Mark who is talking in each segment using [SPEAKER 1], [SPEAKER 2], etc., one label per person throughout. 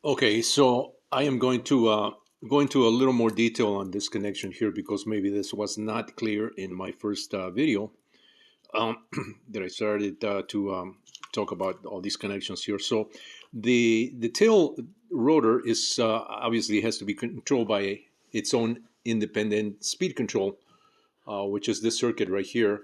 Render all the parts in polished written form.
[SPEAKER 1] Okay, so I am going to go into a little more detail on this connection here because maybe this was not clear in my first video um, that I started to talk about all these connections here. So the tail rotor is obviously has to be controlled by its own independent speed control, which is this circuit right here.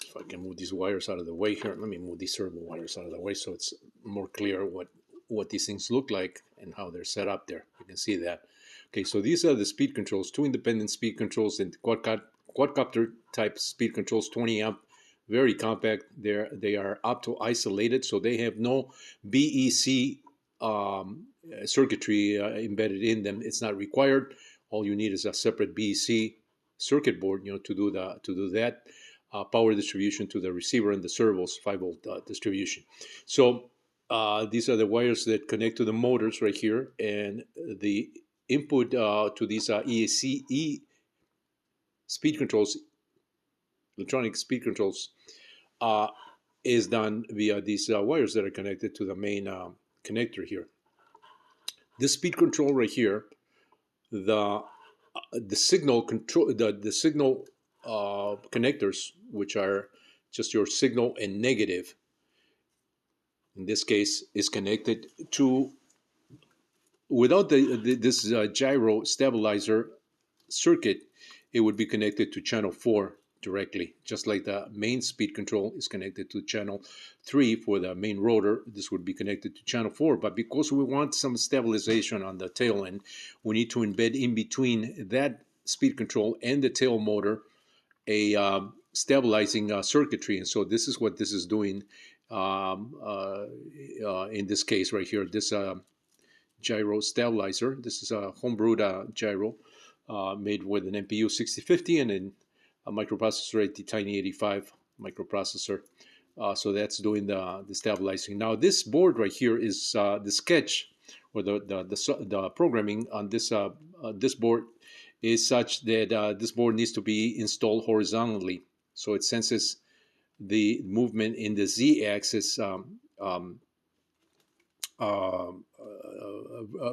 [SPEAKER 1] If I can move these wires out of the way here, let me move these servo wires out of the way so it's more clear what these things look like and how they're set up there. You can see that. Okay, so these are the speed controls, two independent speed controls and quadcopter type speed controls, 20 amp, very compact. They are opto isolated, so they have no BEC circuitry embedded in them. It's not required. All you need is a separate BEC circuit board, to do that. Power distribution to the receiver and the servos, 5 volt distribution. So these are the wires that connect to the motors right here, and the input to these EAC speed controls, electronic speed controls, uh, is done via these wires that are connected to the main connector here. This speed control right here, the signal control, the signal connectors, which are just your signal and negative, in this case, is connected to, without this gyro stabilizer circuit, it would be connected to channel 4 directly, just like the main speed control is connected to channel 3 for the main rotor. This would be connected to channel 4, but because we want some stabilization on the tail end, we need to embed in between that speed control and the tail motor a stabilizing circuitry. And so this is what this is doing in this case right here. This gyro stabilizer. This is a homebrewed gyro made with an MPU 6050 and a microprocessor, a Tiny 85 microprocessor. So that's doing the stabilizing. Now this board right here is the sketch, or the programming on this board is such that this board needs to be installed horizontally. So it senses the movement in the z-axis uh,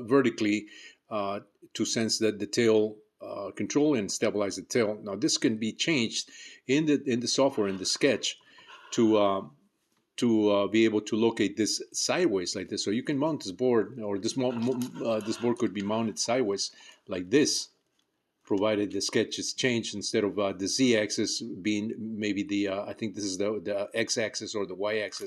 [SPEAKER 1] vertically to sense that the tail control and stabilize the tail. Now this can be changed in the software, in the sketch, to be able to locate this sideways like this. So you can mount this board, or this board could be mounted sideways like this, provided the sketch is changed. Instead of the z-axis being maybe I think this is the x-axis or the y-axis,